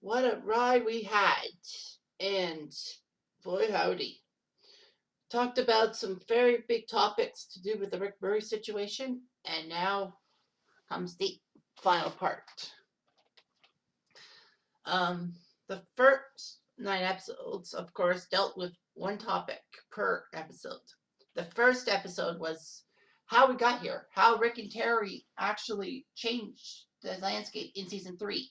What a ride we had. And boy, howdy. Talked about some very big topics to do with the Rick Murray situation. And now comes the final part. Um, the first 9 episodes, of course, dealt with one topic per episode. The first episode was how we got here, how Rick and Terry actually changed the landscape in season 3.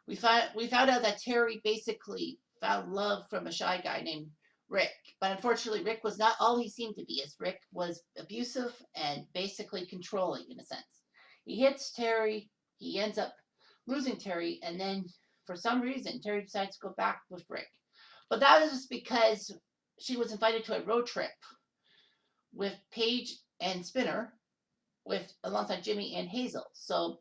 We found out that Terry basically found love from a shy guy named Rick, but unfortunately, Rick was not all he seemed to be. As Rick was abusive and basically controlling in a sense. He hits Terry. He ends up losing Terry, and then for some reason, Terry decides to go back with Rick. But that was just because she was invited to a road trip with Paige and Spinner, with alongside Jimmy and Hazel. So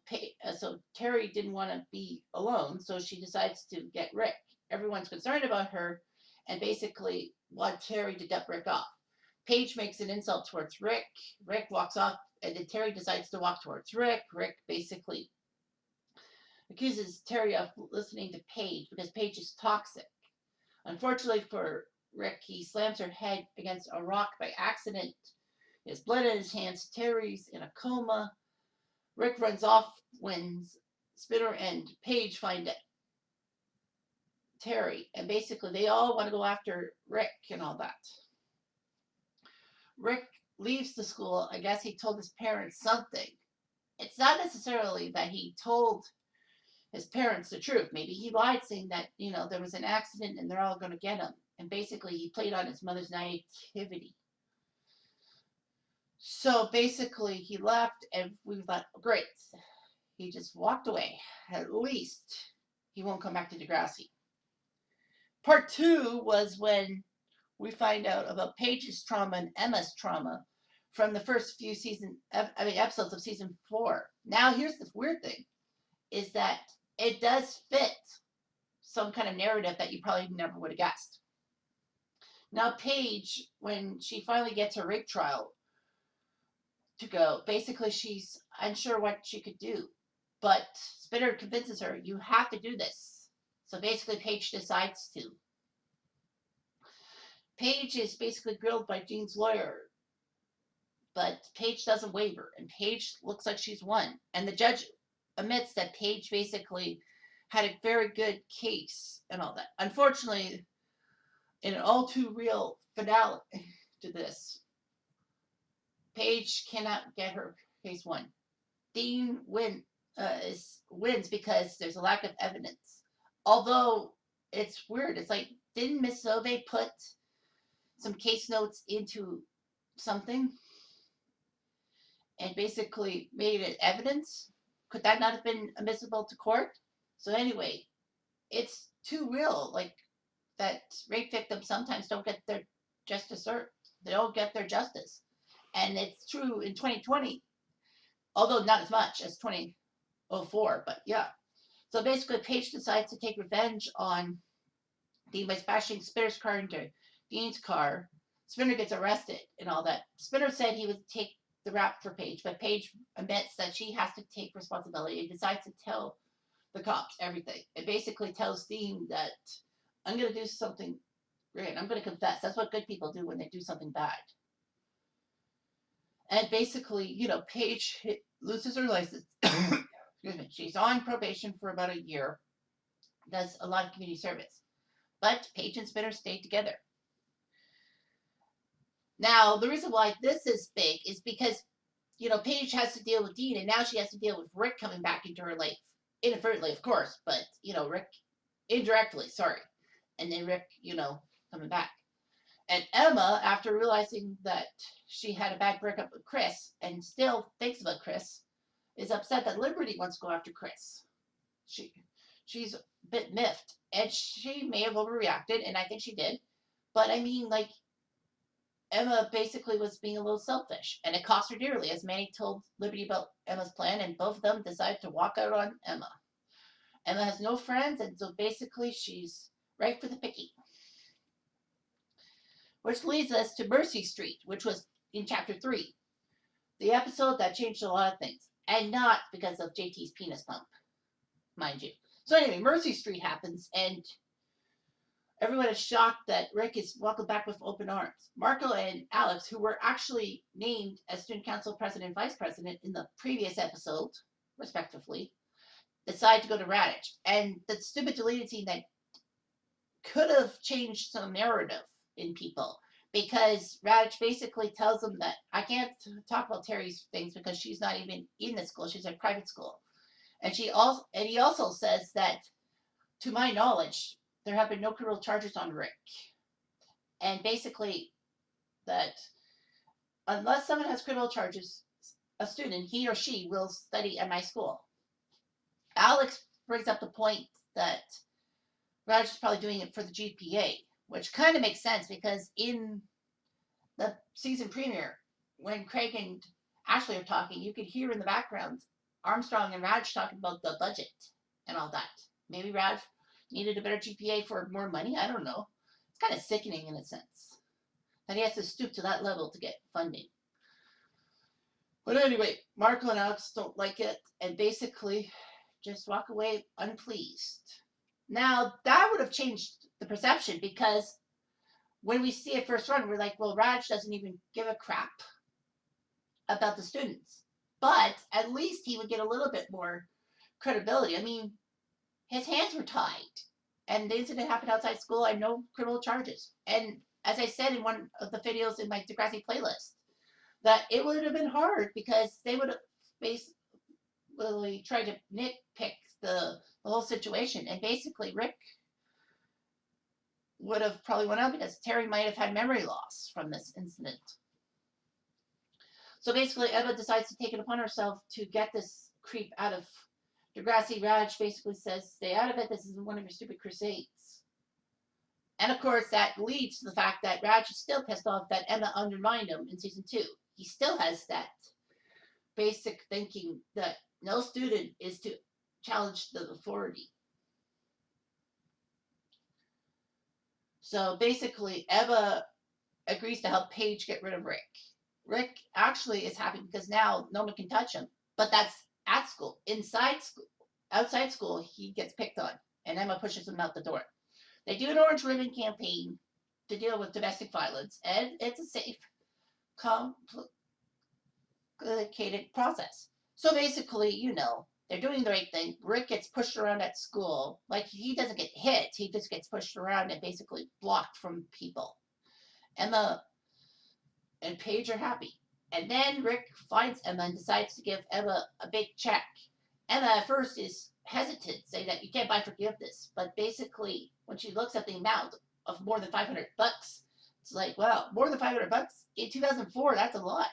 Terry didn't want to be alone, so she decides to get Rick. Everyone's concerned about her, and basically want Terry to dump Rick off. Paige makes an insult towards Rick. Rick walks off, and then Terry decides to walk towards Rick. Rick basically accuses Terry of listening to Paige because Paige is toxic. Unfortunately for Rick, he slams her head against a rock by accident. He has blood in his hands. Terry's in a coma. Rick runs off when Spinner and Paige find Terry, and basically they all want to go after Rick and all that. Rick leaves the school. I guess he told his parents something. It's not necessarily that he told his parents the truth. Maybe he lied, saying that there was an accident and they're all going to get him. And basically, he played on his mother's naivety. So basically, he left, and we thought, great. He just walked away. At least he won't come back to Degrassi. Part 2 was when we find out about Paige's trauma and Emma's trauma from the first few episodes of season 4. Now, here's the weird thing: is that it does fit some kind of narrative that you probably never would have guessed. Now, Paige, when she finally gets her rape trial to go, basically she's unsure what she could do. But Spinner convinces her, you have to do this. So basically, Paige decides to. Paige is basically grilled by Dean's lawyer, but Paige doesn't waver, and Paige looks like she's won. And the judge admits that Paige basically had a very good case and all that. Unfortunately, in an all too real finale to this, Paige cannot get her case won. Dean wins because there's a lack of evidence. Although it's weird, it's like, didn't Miss Sove put some case notes into something and basically made it evidence? Could that not have been admissible to court? So anyway, it's too real. Like, that rape victims sometimes don't get their justice served. They don't get their justice. And it's true in 2020, although not as much as 2004, but yeah. So basically, Paige decides to take revenge on Dean by smashing Spinner's car into Dean's car. Spinner gets arrested and all that. Spinner said he would take the rap for Paige, but Paige admits that she has to take responsibility and decides to tell the cops everything. It basically tells Dean that I'm going to do something great. I'm going to confess. That's what good people do when they do something bad. And basically, Paige loses her license. Excuse me. She's on probation for about a year. Does a lot of community service. But Paige and Spinner stayed together. Now, the reason why this is big is because, Paige has to deal with Dean, and now she has to deal with Rick coming back into her life. Inadvertently, of course, but, Rick, indirectly, sorry. And then Rick, coming back. And Emma, after realizing that she had a bad breakup with Chris and still thinks about Chris, is upset that Liberty wants to go after Chris. She's a bit miffed, and she may have overreacted, and I think she did. But I mean, like, Emma basically was being a little selfish, and it cost her dearly, as Manny told Liberty about Emma's plan, and both of them decided to walk out on Emma. Emma has no friends, and so basically she's right for the picking. Which leads us to Mercy Street, which was in Chapter 3. The episode that changed a lot of things, and not because of JT's penis pump, mind you. So anyway, Mercy Street happens, and everyone is shocked that Rick is welcomed back with open arms. Marco and Alex, who were actually named as student council president and vice president in the previous episode, respectively, decide to go to Radich. And the stupid deleted scene that could have changed some narrative in people, because Radich basically tells them that I can't talk about Terry's things because she's not even in the school; she's at private school, and he also says that, to my knowledge, there have been no criminal charges on Rick, and basically that unless someone has criminal charges, a student, he or she, will study at my school. Alex brings up the point that Raj is probably doing it for the GPA, which kind of makes sense because in the season premiere, when Craig and Ashley are talking, you could hear in the background Armstrong and Raj talking about the budget and all that. Maybe Raj needed a better GPA for more money. I don't know. It's kind of sickening in a sense that he has to stoop to that level to get funding. But anyway, Marco and Alex don't like it and basically just walk away unpleased. Now, that would have changed the perception because when we see it first run, we're like, well, Raj doesn't even give a crap about the students. But at least he would get a little bit more credibility. I mean, his hands were tied. And the incident happened outside school and no criminal charges. And as I said in one of the videos in my Degrassi playlist, that it would have been hard because they would have basically tried to nitpick the whole situation. And basically, Rick would have probably went out because Terry might have had memory loss from this incident. So basically, Emma decides to take it upon herself to get this creep out of Degrassi. Raj basically says, stay out of it. This isn't one of your stupid crusades. And of course, that leads to the fact that Raj is still pissed off that Emma undermined him in season 2. He still has that basic thinking that no student is to challenge the authority. So basically, Emma agrees to help Paige get rid of Rick. Rick actually is happy because now no one can touch him. But that's at school. Inside school, outside school, he gets picked on. And Emma pushes him out the door. They do an orange ribbon campaign to deal with domestic violence. And it's a safe, complicated process. So basically, they're doing the right thing. Rick gets pushed around at school. Like, he doesn't get hit. He just gets pushed around and basically blocked from people. Emma and Paige are happy. And then Rick finds Emma and decides to give Emma a big check. Emma at first is hesitant, saying that you can't buy forgiveness. But basically, when she looks at the amount of more than $500, it's like, wow, more than $500 in 2004, that's a lot.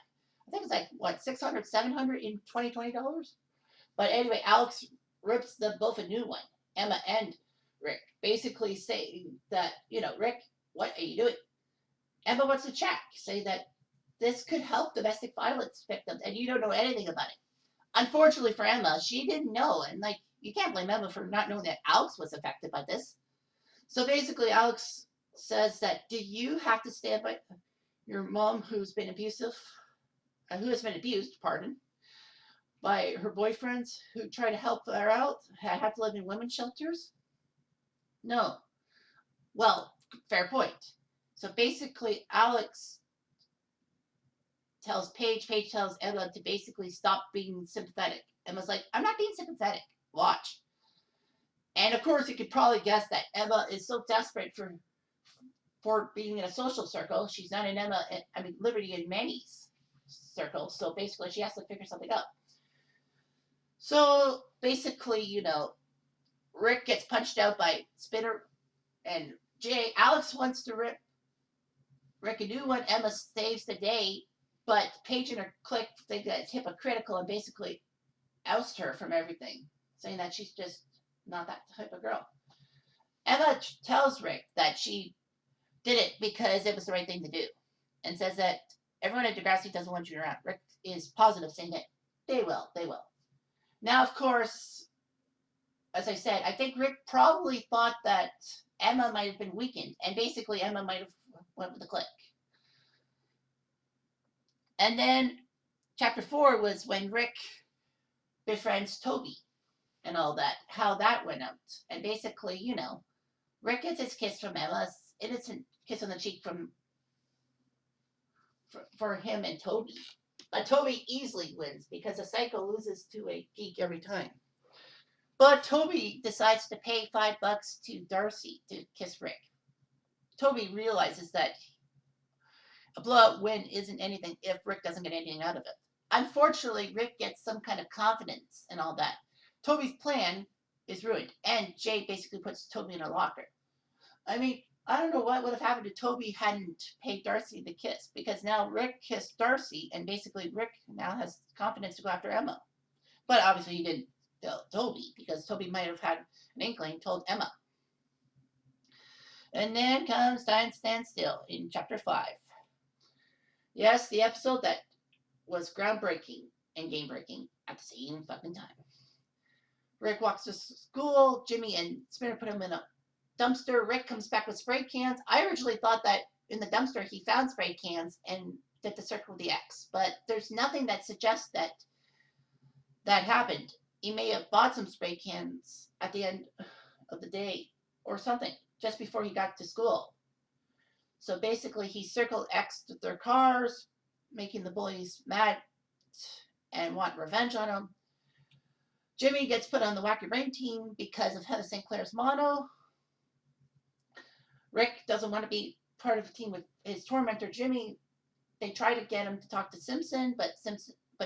I think it's like, what, $600, $700 in $2020? But anyway, Alex rips them both a new one, Emma and Rick, basically saying that, Rick, what are you doing? Emma wants to check, saying that this could help domestic violence victims, and you don't know anything about it. Unfortunately for Emma, she didn't know, and you can't blame Emma for not knowing that Alex was affected by this. So basically, Alex says that, do you have to stand by your mom who's been abused, by her boyfriends who try to help her out, have to live in women's shelters? No. Well, fair point. So basically, Alex tells Paige tells Emma to basically stop being sympathetic. Emma's like, I'm not being sympathetic. Watch. And of course, you could probably guess that Emma is so desperate for being in a social circle. She's not in Liberty and Manny's circle. So basically, she has to figure something out. So basically, Rick gets punched out by Spinner and Jay. Alex wants to rip Rick a new one. Emma saves the day, but Paige and her clique think that it's hypocritical and basically oust her from everything, saying that she's just not that type of girl. Emma tells Rick that she did it because it was the right thing to do, and says that everyone at Degrassi doesn't want you around. Rick is positive, saying that they will. Now, of course, as I said, I think Rick probably thought that Emma might have been weakened, and basically Emma might have went with the clique. And then Chapter 4 was when Rick befriends Toby. and all that, how that went out. And basically, Rick gets his kiss from Emma's innocent kiss on the cheek for him and Toby. But Toby easily wins because a psycho loses to a geek every time. But Toby decides to pay $5 to Darcy to kiss Rick. Toby realizes that a blowout win isn't anything if Rick doesn't get anything out of it. Unfortunately, Rick gets some kind of confidence and all that. Toby's plan is ruined, and Jay basically puts Toby in a locker. I mean, I don't know what would have happened if Toby hadn't paid Darcy the kiss, because now Rick kissed Darcy, and basically Rick now has confidence to go after Emma. But obviously he didn't tell Toby, because Toby might have had an inkling, told Emma. And then comes Time Stands Still in Chapter 5. Yes, the episode that was groundbreaking and game-breaking at the same fucking time. Rick walks to school. Jimmy and Spinner put him in a dumpster. Rick comes back with spray cans. I originally thought that in the dumpster he found spray cans and did the circle with the X, but there's nothing that suggests that that happened. He may have bought some spray cans at the end of the day or something just before he got to school. So basically he circled X to their cars, making the bullies mad and want revenge on them. Jimmy gets put on the Wacky Brain team because of Heather St. Clair's motto. Rick doesn't want to be part of a team with his tormentor, Jimmy. They try to get him to talk to Simpson, but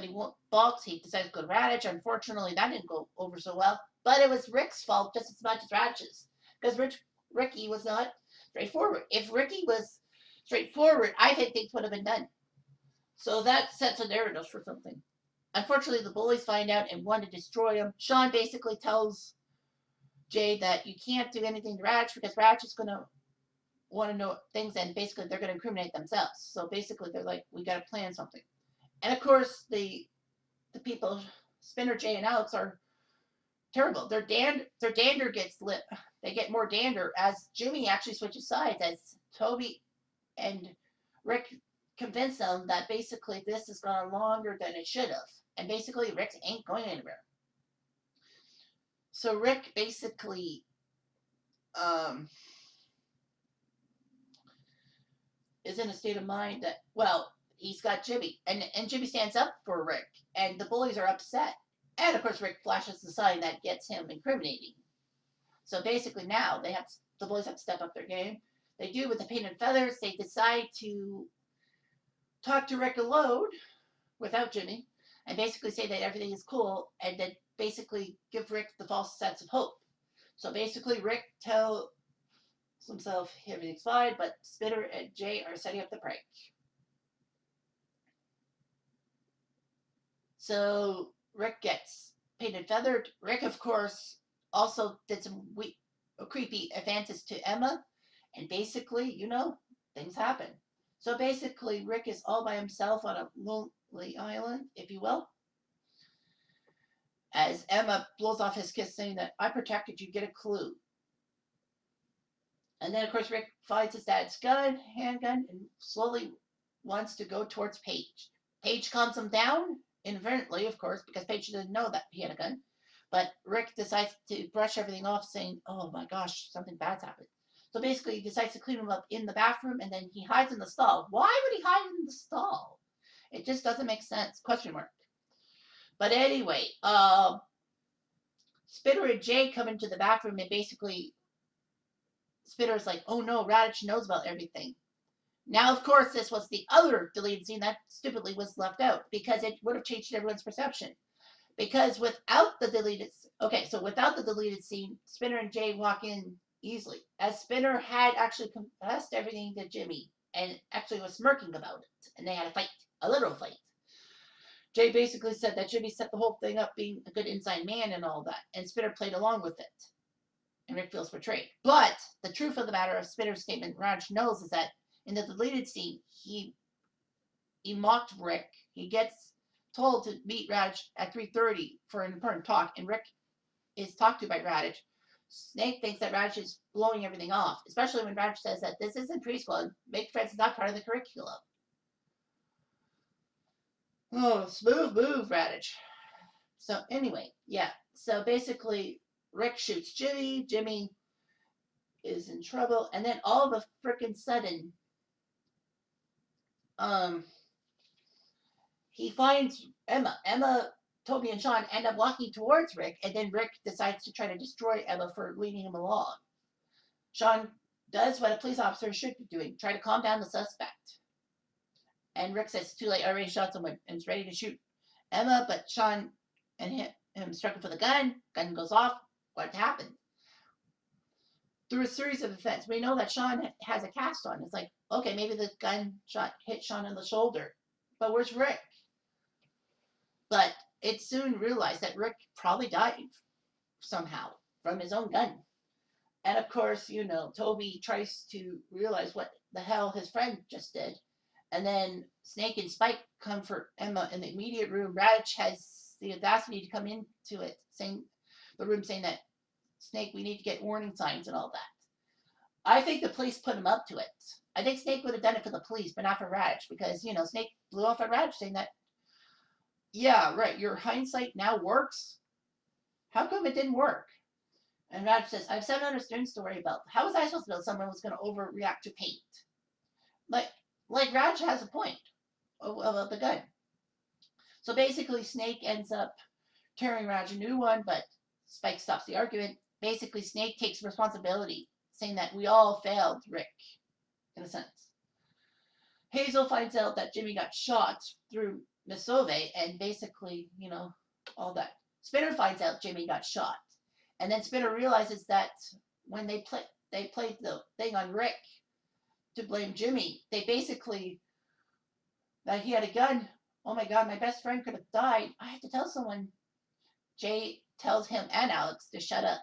he won't balks. He decides to go to Raditch. Unfortunately, that didn't go over so well. But it was Rick's fault just as much as Raditch's, because Ricky was not straightforward. If Ricky was straightforward, I think things would have been done. So that sets a narrative for something. Unfortunately, the bullies find out and want to destroy him. Sean basically tells Jay that you can't do anything to Raditch because Raditch is going to want to know things, and basically they're going to incriminate themselves. So basically they're like, we got to plan something. And of course, the people, Spinner, Jay, and Alex are terrible. Their dander gets lit. They get more dander as Jimmy actually switches sides, as Toby and Rick convince them that basically this has gone longer than it should have. And basically Rick ain't going anywhere. So Rick basically is in a state of mind that, well, he's got Jimmy. And Jimmy stands up for Rick. And the bullies are upset. And of course Rick flashes the sign that gets him incriminating. So basically now the bullies have to step up their game. They do with the painted feathers. They decide to talk to Rick alone without Jimmy and basically say that everything is cool and then basically give Rick the false sense of hope. So basically Rick tells himself everything's fine, but Spinner and Jay are setting up the prank. So Rick gets painted feathered. Rick, of course, also did some creepy advances to Emma, and basically, things happen. So basically, Rick is all by himself on a lonely island, if you will. As Emma blows off his kiss, saying that I protected you, get a clue. And then, of course, Rick finds his dad's handgun, and slowly wants to go towards Paige. Paige calms him down, inadvertently, of course, because Paige didn't know that he had a gun. But Rick decides to brush everything off, saying, oh my gosh, something bad's happened. So basically, he decides to clean him up in the bathroom, and then he hides in the stall. Why would he hide in the stall? It just doesn't make sense. Question mark. But anyway, Spinner and Jay come into the bathroom, and basically, Spinner's like, oh no, Raditch knows about everything. Now, of course, this was the other deleted scene that stupidly was left out, because it would have changed everyone's perception. Because without the deleted scene, Spinner and Jay walk in easily, as Spinner had actually confessed everything to Jimmy and actually was smirking about it, and they had a literal fight. Jay basically said that Jimmy set the whole thing up being a good inside man and all that, and Spinner played along with it, and Rick feels betrayed. But the truth of the matter of Spinner's statement, Raditch knows, is that in the deleted scene, he mocked Rick. He gets told to meet Raditch at 3:30 for an important talk, and Rick is talked to by Raditch. Snake thinks that Raditch is blowing everything off, especially when Raditch says that this isn't preschool and make friends is not part of the curriculum. Oh, smooth move, Raditch. So anyway, yeah, So basically, Rick shoots Jimmy. Jimmy is in trouble, and then all of a freaking sudden, um, he finds Emma. Emma, Toby, and Sean end up walking towards Rick, and then Rick decides to try to destroy Emma for leading him along. Sean does what a police officer should be doing, try to calm down the suspect. And Rick says it's too late, I already shot someone, and is ready to shoot Emma, but Sean and him struggle for the gun. Gun goes off. What happened? Through a series of events, we know that Sean has a cast on. It's like, okay, maybe the gun shot hit Sean in the shoulder. But where's Rick? But it's soon realized that Rick probably died somehow from his own gun. And of course, Toby tries to realize what the hell his friend just did. And then Snake and Spike come for Emma in the immediate room. Radich has the audacity to come into it, saying that, Snake, we need to get warning signs and all that. I think the police put him up to it. I think Snake would have done it for the police, but not for Radich, because, Snake blew off at Radich saying that, yeah, right, your hindsight now works. How come it didn't work? And Radich says, I have 700 students to worry about. How was I supposed to know someone was going to overreact to paint? Like Radich has a point about the gun. So basically, Snake ends up tearing Radich a new one, but Spike stops the argument. Basically, Snake takes responsibility, saying that we all failed Rick, in a sense. Hazel finds out that Jimmy got shot through Miss Sauve, and basically, all that. Spinner finds out Jimmy got shot. And then Spinner realizes that when they played the thing on Rick to blame Jimmy, they basically, that he had a gun. Oh my God, my best friend could have died. I have to tell someone. Jay tells him and Alex to shut up.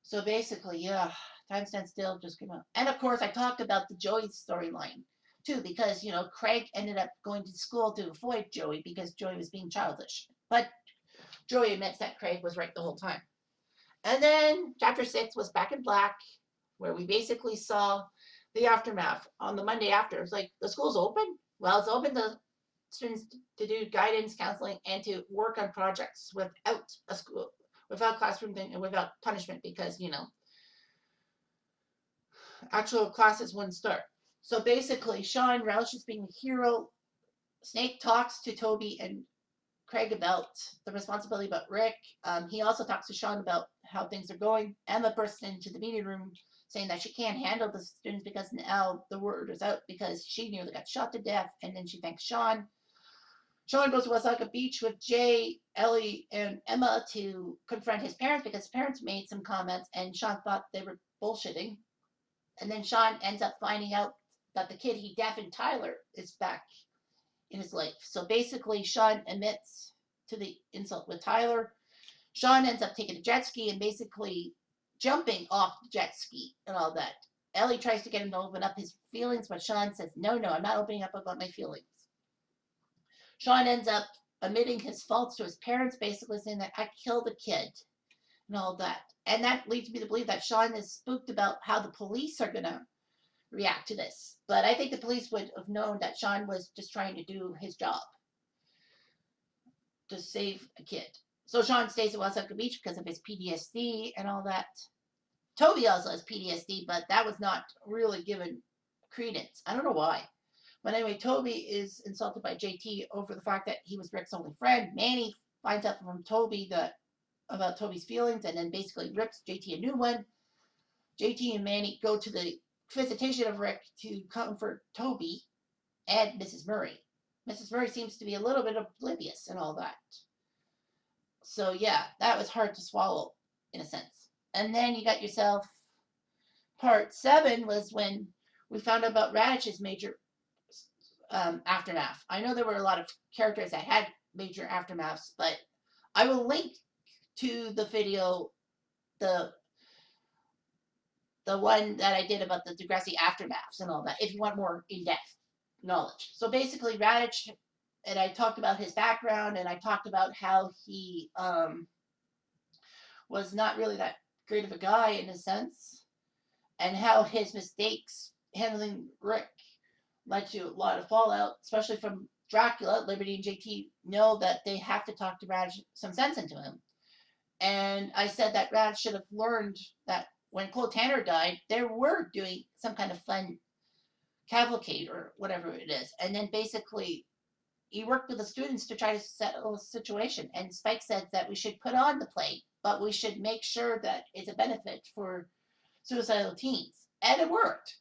So basically, yeah, time stands still, just came out. And of course, I talked about the Joey storyline too, because, Craig ended up going to school to avoid Joey because Joey was being childish. But Joey admits that Craig was right the whole time. And then chapter 6 was Back in Black, where we basically saw the aftermath on the Monday after. It's like, the school's open? Well, it's open to students to do guidance, counseling, and to work on projects without a school, without classroom thing, and without punishment, because, actual classes wouldn't start. So basically, Sean relishes being a hero. Snake talks to Toby and Craig about the responsibility about Rick. He also talks to Sean about how things are going. Emma bursts into the meeting room saying that she can't handle the students because now the word is out because she nearly got shot to death, and then she thanks Sean. Sean goes to Wasaka Beach with Jay, Ellie, and Emma to confront his parents because his parents made some comments and Sean thought they were bullshitting. And then Sean ends up finding out that the kid he deafened, Tyler, is back in his life. So basically, Sean admits to the insult with Tyler. Sean ends up taking a jet ski and basically jumping off the jet ski and all that. Ellie tries to get him to open up his feelings, but Sean says, no, I'm not opening up about my feelings. Sean ends up admitting his faults to his parents, basically saying that I killed the kid and all that. And that leads me to believe that Sean is spooked about how the police are going to react to this. But I think the police would have known that Sean was just trying to do his job to save a kid. So Sean stays at Wasaka Beach because of his PTSD and all that. Toby also has PTSD, but that was not really given credence. I don't know why. But anyway, Toby is insulted by JT over the fact that he was Rick's only friend. Manny finds out from Toby about Toby's feelings and then basically rips JT a new one. JT and Manny go to the visitation of Rick to comfort Toby and Mrs. Murray. Mrs. Murray seems to be a little bit oblivious and all that. So yeah, that was hard to swallow in a sense. And then you got yourself part 7 was when we found out about Radich's major aftermath. I know there were a lot of characters that had major aftermaths, but I will link to the video, the one that I did about the Degrassi aftermaths and all that, if you want more in-depth knowledge. So basically, Radich, and I talked about his background, and I talked about how he was not really that great of a guy in a sense, and how his mistakes handling Rick led to a lot of fallout, especially from Dracula, Liberty, and JT know that they have to talk to Raj some sense into him. And I said that Raj should have learned that when Cole Tanner died, they were doing some kind of fun cavalcade or whatever it is. And then basically he worked with the students to try to settle the situation. And Spike said that we should put on the play, but we should make sure that it's a benefit for suicidal teens. And it worked.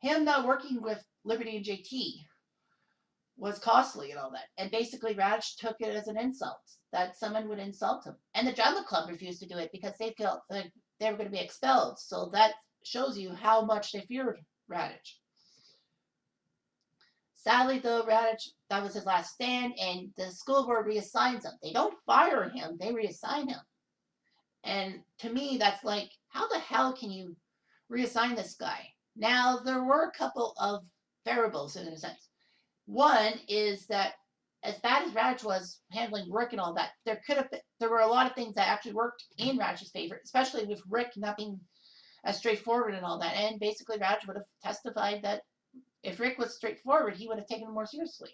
Him not working with Liberty and JT was costly and all that. And basically, Raj took it as an insult that someone would insult him. And the drama club refused to do it because they felt like they were going to be expelled. So that shows you how much they feared Radich. Sadly, though, Radich, that was his last stand, and the school board reassigns him. They don't fire him, they reassign him. And to me, that's like, how the hell can you reassign this guy? Now, there were a couple of variables in a sense. One is that as bad as Radich was handling Rick and all that, there were a lot of things that actually worked in Radich's favor, especially with Rick not being as straightforward and all that. And basically, Radich would have testified that if Rick was straightforward, he would have taken him more seriously.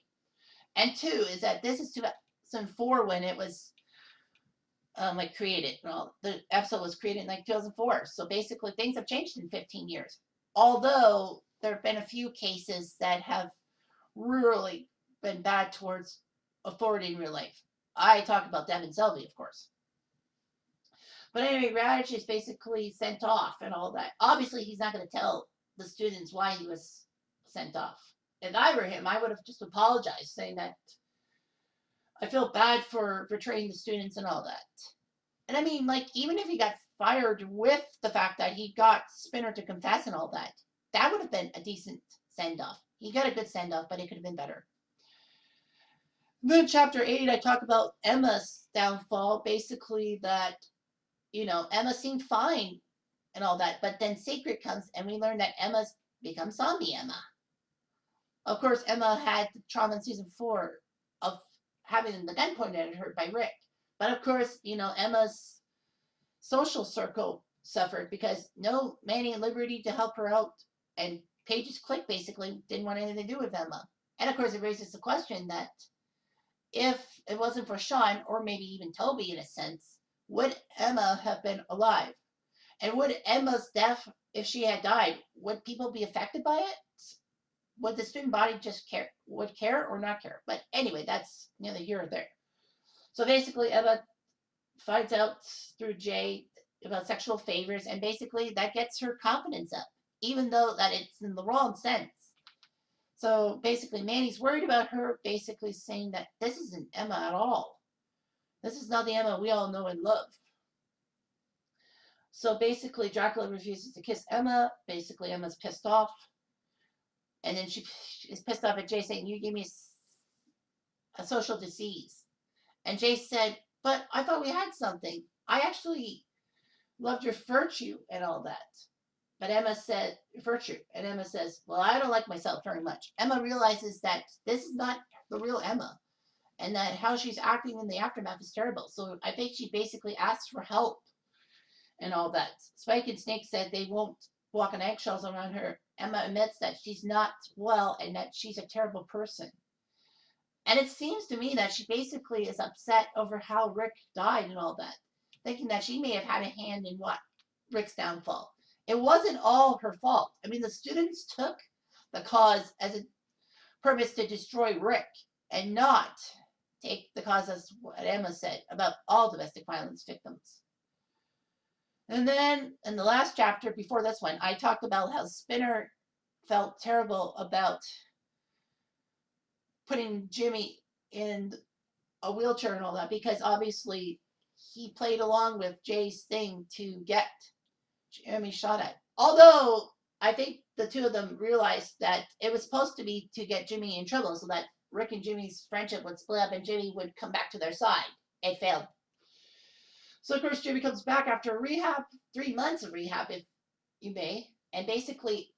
And two is that this is 2004 when it was like created. Well, the episode was created in like 2004. So basically, things have changed in 15 years. Although there have been a few cases that have really been bad towards authority in real life. I talk about Devin Selvey, of course. But anyway, Radich is basically sent off and all that. Obviously, he's not going to tell the students why he was sent off. If I were him, I would have just apologized, saying that I feel bad for betraying the students and all that. And I mean, like, even if he got fired with the fact that he got Spinner to confess and all that, that would have been a decent send-off. He got a good send-off, but it could have been better. Then chapter 8, I talk about Emma's downfall. Basically that, Emma seemed fine and all that, but then Secret comes and we learn that Emma's become zombie Emma. Of course, Emma had the trauma in season 4 of having the gun pointed at her by Rick. But of course, Emma's social circle suffered because no Manny and Liberty to help her out, and Paige's clique basically didn't want anything to do with Emma. And of course, it raises the question that if it wasn't for Sean, or maybe even Toby in a sense, would Emma have been alive? And would Emma's death, if she had died, would people be affected by it? Would the student body just care or not care? But anyway, that's neither here or there. So basically, Emma finds out through Jay about sexual favors, and basically that gets her confidence up, even though that it's in the wrong sense. So basically, Manny's worried about her, basically saying that this isn't Emma at all. This is not the Emma we all know and love. So basically, Dracula refuses to kiss Emma. Basically, Emma's pissed off. And then she is pissed off at Jay, saying, you gave me a social disease. And Jay said, but I thought we had something. I actually loved your virtue and all that. But Emma said, virtue. And Emma says, well, I don't like myself very much. Emma realizes that this is not the real Emma. And that how she's acting in the aftermath is terrible. So I think she basically asks for help and all that. Spike and Snake said they won't walk on eggshells around her. Emma admits that she's not well and that she's a terrible person. And it seems to me that she basically is upset over how Rick died and all that, thinking that she may have had a hand in Rick's downfall. It wasn't all her fault. I mean, the students took the cause as a purpose to destroy Rick and not take the cause as what Emma said about all domestic violence victims. And then in the last chapter before this one, I talked about how Spinner felt terrible about putting Jimmy in a wheelchair and all that, because obviously he played along with Jay's thing to get Jimmy shot at. Although I think the two of them realized that it was supposed to be to get Jimmy in trouble so that Rick and Jimmy's friendship would split up and Jimmy would come back to their side. It failed. So of course Jimmy comes back after rehab, 3 months of rehab, if you may, and basically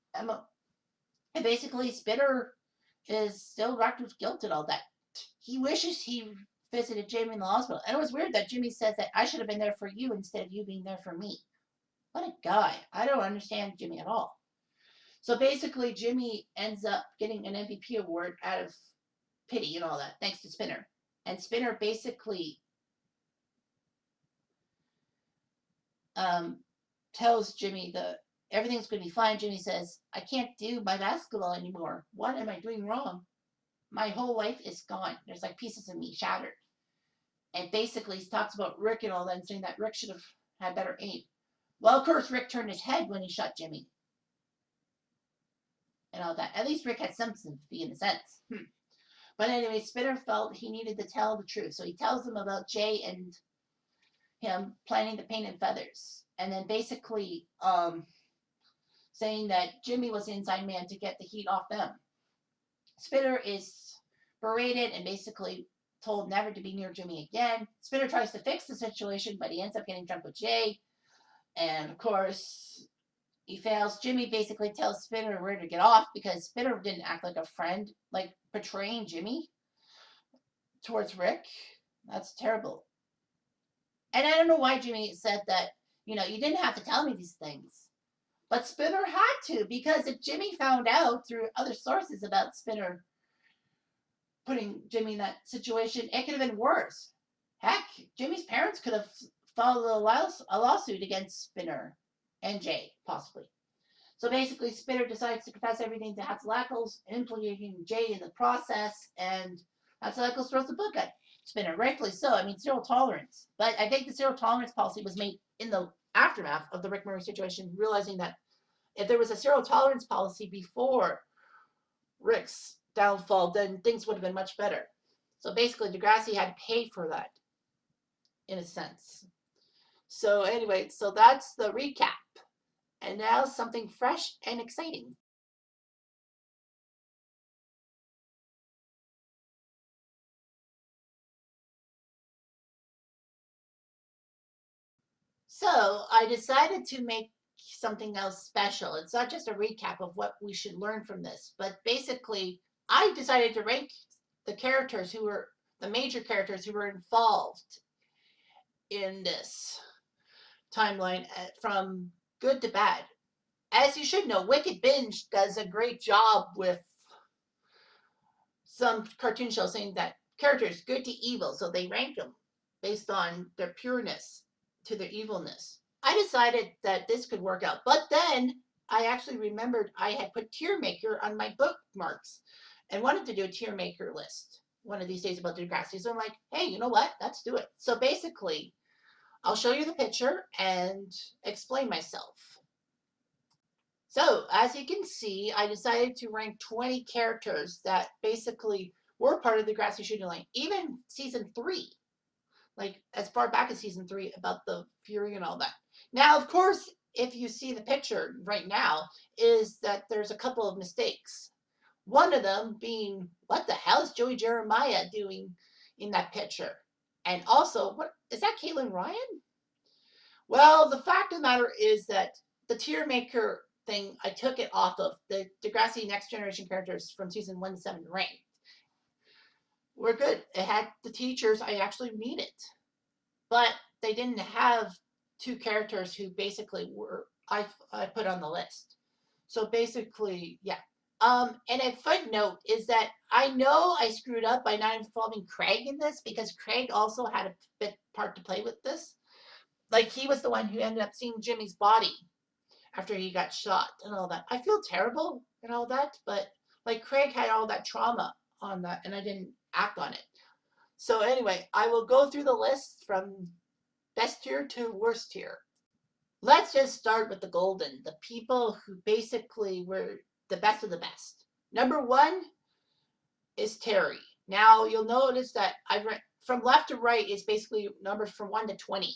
Spinner is still racked with guilt and all that. He wishes he visited Jimmy in the hospital. And it was weird that Jimmy says that I should have been there for you instead of you being there for me. What a guy. I don't understand Jimmy at all. So basically, Jimmy ends up getting an MVP award out of pity and all that, thanks to Spinner. And Spinner basically tells Jimmy that everything's going to be fine. Jimmy says, I can't do my basketball anymore. What am I doing wrong? My whole life is gone. There's like pieces of me shattered. And basically he talks about Rick and all that and saying that Rick should have had better aim. Well, of course, Rick turned his head when he shot Jimmy. And all that. At least Rick had some sympathy in a sense. But anyway, Spinner felt he needed to tell the truth. So he tells them about Jay and him planning the paint and feathers. And then basically saying that Jimmy was the inside man to get the heat off them. Spinner is berated and basically told never to be near Jimmy again. Spinner tries to fix the situation, but he ends up getting drunk with Jay. And of course, he fails. Jimmy basically tells Spinner where to get off because Spinner didn't act like a friend, like betraying Jimmy towards Rick. That's terrible. And I don't know why Jimmy said that, you didn't have to tell me these things. But Spinner had to, because if Jimmy found out through other sources about Spinner putting Jimmy in that situation, it could have been worse. Heck, Jimmy's parents could have filed a lawsuit against Spinner and Jay, possibly. So basically, Spinner decides to confess everything to Hatzelackles, implicating Jay in the process, and Hatzelackles throws the book at Spinner, rightfully so. I mean, zero tolerance. But I think the zero tolerance policy was made in the aftermath of the Rick Murray situation, realizing that if there was a zero tolerance policy before Rick's downfall, then things would have been much better. So basically, Degrassi had to pay for that, in a sense. So anyway, so that's the recap. And now something fresh and exciting. So I decided to make something else special. It's not just a recap of what we should learn from this, but basically I decided to rank the characters who were the major characters who were involved in this timeline from good to bad. As you should know, Wicked Binge does a great job with some cartoon shows saying that characters good to evil, so they rank them based on their pureness to their evilness. I decided that this could work out, but then I actually remembered I had put TierMaker on my bookmarks and wanted to do a TierMaker list one of these days about Degrassi. So I'm like, hey, you know what? Let's do it. So basically, I'll show you the picture and explain myself. So as you can see, I decided to rank 20 characters that basically were part of the Degrassi shooting line, even season 3, like as far back as season 3 about the Fury and all that. Now, of course, if you see the picture right now, is that there's a couple of mistakes. One of them being, what the hell is Joey Jeremiah doing in that picture? And also, what is that, Caitlin Ryan? Well, the fact of the matter is that the TierMaker thing, I took it off of the Degrassi Next Generation characters from season 1 to 7 ranked. We're good. It had the teachers I actually needed. But they didn't have 2 characters who basically were I put on the list. So basically, yeah. And a footnote is that I know I screwed up by not involving Craig in this because Craig also had a bit part to play with this. Like he was the one who ended up seeing Jimmy's body after he got shot and all that. I feel terrible and all that, but like Craig had all that trauma on that and I didn't act on it. So anyway, I will go through the list from best tier to worst tier. Let's just start with the golden, the people who basically were the best of the best. Number 1 is Terry. Now you'll notice that I've read from left to right is basically numbers from 1 to 20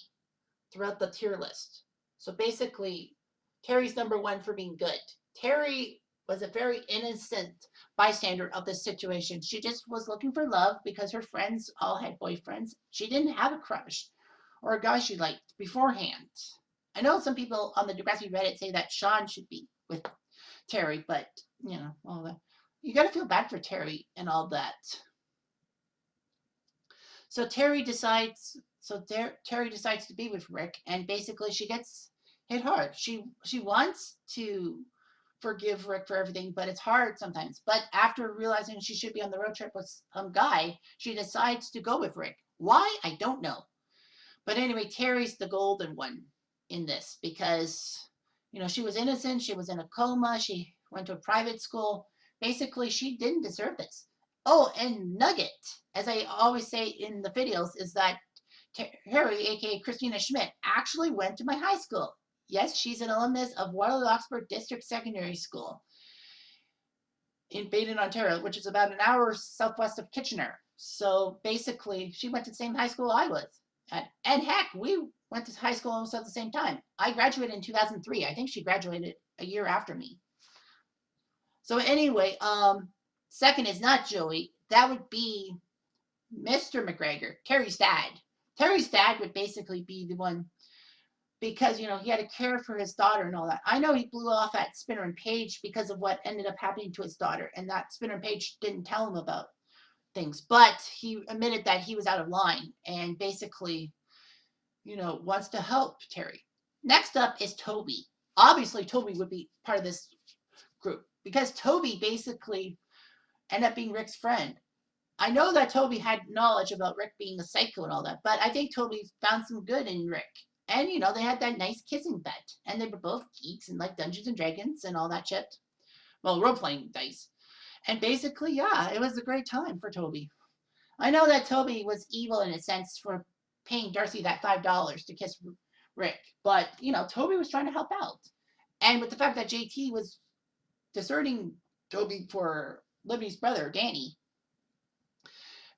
throughout the tier list. So basically, Terry's number 1 for being good. Terry was a very innocent bystander of this situation. She just was looking for love because her friends all had boyfriends. She didn't have a crush or a guy she liked beforehand. I know some people on the Degrassi Reddit say that Sean should be with Terry, but all that. You gotta feel bad for Terry and all that. So Terry decides to be with Rick, and basically she gets hit hard. She wants to forgive Rick for everything, but it's hard sometimes. But after realizing she should be on the road trip with some guy, she decides to go with Rick. Why? I don't know. But anyway, Terry's the golden one in this because, she was innocent. She was in a coma. She went to a private school. Basically, she didn't deserve this. Oh, and Nugget, as I always say in the videos, is that Terry, aka Christina Schmidt, actually went to my high school. Yes, she's an alumnus of Waterloo Oxford District Secondary School in Baden, Ontario, which is about an hour southwest of Kitchener. So basically, she went to the same high school I was at. And heck, we went to high school almost at the same time. I graduated in 2003. I think she graduated a year after me. So anyway, second is not Joey. That would be Mr. McGregor, Terry's dad. Terry's dad would basically be the one because he had to care for his daughter and all that. I know he blew off at Spinner and Page because of what ended up happening to his daughter, and that Spinner and Page didn't tell him about things, but he admitted that he was out of line and basically, wants to help Terry. Next up is Toby. Obviously, Toby would be part of this group because Toby basically ended up being Rick's friend. I know that Toby had knowledge about Rick being a psycho and all that, but I think Toby found some good in Rick. And, they had that nice kissing bet. And they were both geeks and like Dungeons and Dragons and all that shit. Well, role-playing dice. And basically, yeah, it was a great time for Toby. I know that Toby was evil in a sense for paying Darcy that $5 to kiss Rick. But, Toby was trying to help out. And with the fact that JT was deserting Toby for Libby's brother, Danny,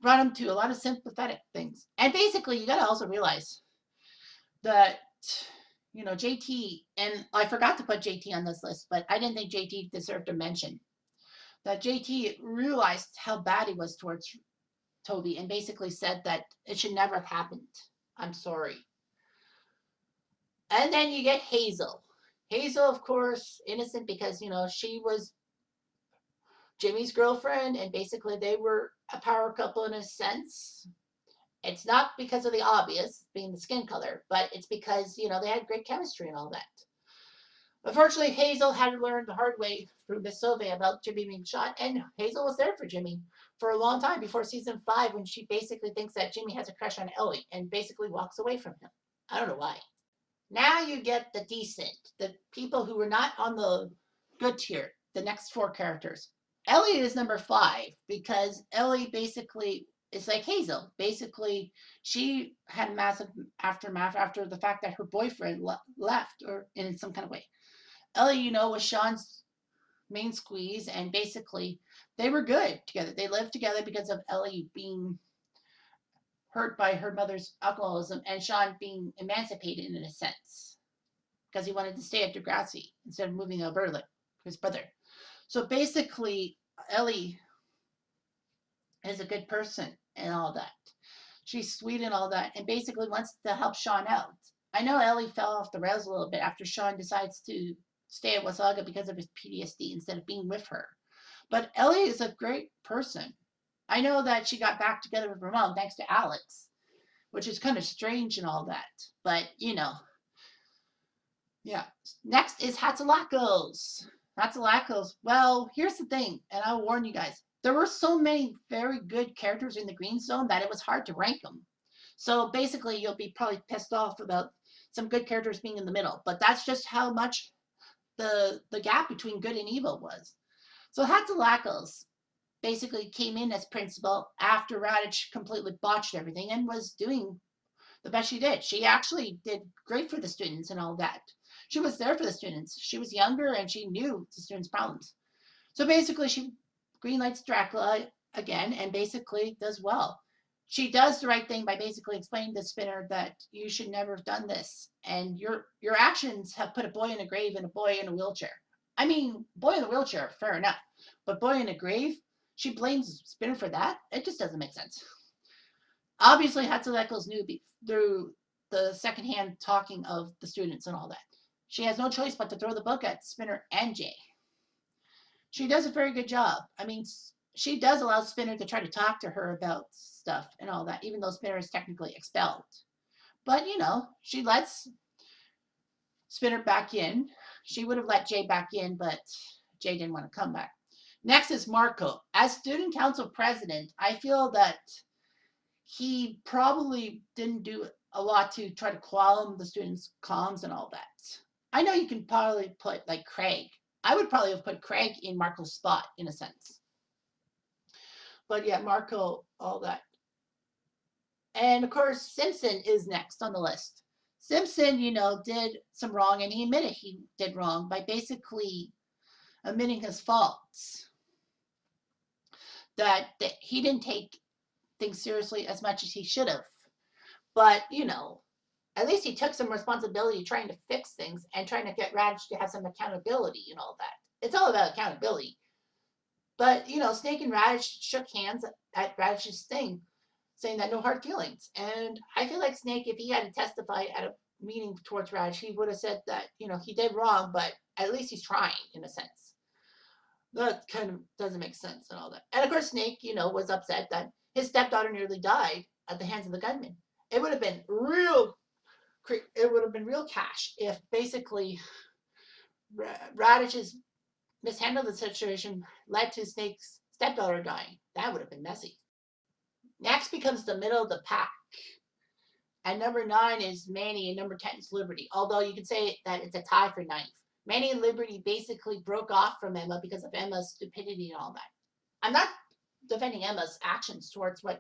brought him to a lot of sympathetic things. And basically, you got to also realize that, JT, and I forgot to put JT on this list, but I didn't think JT deserved a mention. That JT realized how bad he was towards Toby and basically said that it should never have happened. I'm sorry. And then you get Hazel. Hazel, of course, innocent because, she was Jimmy's girlfriend and basically they were a power couple in a sense. It's not because of the obvious, being the skin color, but it's because, they had great chemistry and all that. Unfortunately, Hazel had to learn the hard way through Miss Sauve about Jimmy being shot, and Hazel was there for Jimmy for a long time before season 5 when she basically thinks that Jimmy has a crush on Ellie and basically walks away from him. I don't know why. Now you get the decent, the people who were not on the good tier, the next 4 characters. Ellie is number 5 because Ellie basically is like Hazel. Basically, she had massive aftermath after the fact that her boyfriend left or in some kind of way. Ellie, was Sean's main squeeze, and basically they were good together. They lived together because of Ellie being hurt by her mother's alcoholism and Sean being emancipated in a sense because he wanted to stay at Degrassi instead of moving to Alberta like his brother. So basically, Ellie is a good person and all that. She's sweet and all that, and basically wants to help Sean out. I know Ellie fell off the rails a little bit after Sean decides to stay at Wasaga because of his PTSD instead of being with her. But Ellie is a great person. I know that she got back together with her mom thanks to Alex, which is kind of strange and all that. But, yeah. Next is Hatzalakos. Hatzalakos. Well, here's the thing, and I'll warn you guys. There were so many very good characters in the green zone that it was hard to rank them. So basically, you'll be probably pissed off about some good characters being in the middle. But that's just how much the gap between good and evil was. So Hatzalakos basically came in as principal after Radich completely botched everything and was doing the best she did. She actually did great for the students and all that. She was there for the students. She was younger and she knew the students' problems. So basically, she greenlights Dracula again and basically does well. She does the right thing by basically explaining to Spinner that you should never have done this, and your actions have put a boy in a grave and a boy in a wheelchair. I mean, boy in a wheelchair, fair enough, but boy in a grave, she blames Spinner for that. It just doesn't make sense. Obviously, Hatzalakos knew through the secondhand talking of the students and all that. She has no choice but to throw the book at Spinner and Jay. She does a very good job. I mean, she does allow Spinner to try to talk to her about stuff and all that, even though Spinner is technically expelled. But, she lets Spinner back in. She would have let Jay back in, but Jay didn't want to come back. Next is Marco. As student council president, I feel that he probably didn't do a lot to try to quell the students' comms and all that. I know you can probably put like Craig. I would probably have put Craig in Marco's spot in a sense. But yeah, Marco, all that. And of course, Simpson is next on the list. Simpson, did some wrong, and he admitted he did wrong by basically admitting his faults. That he didn't take things seriously as much as he should have. But, at least he took some responsibility trying to fix things and trying to get Radish to have some accountability and all that. It's all about accountability. But, Snake and Radish shook hands at Radish's thing, saying that no hard feelings. And I feel like Snake, if he had to testify at a meeting towards Radish, he would have said that, he did wrong, but at least he's trying, in a sense. That kind of doesn't make sense and all that. And of course, Snake, was upset that his stepdaughter nearly died at the hands of the gunman. It would have been real cash if basically Radish's mishandled the situation led to Snake's stepdaughter dying. That would have been messy. Next becomes the middle of the pack. And number 9 is Manny and number 10 is Liberty. Although you could say that it's a tie for 9th. Manny and Liberty basically broke off from Emma because of Emma's stupidity and all that. I'm not defending Emma's actions towards what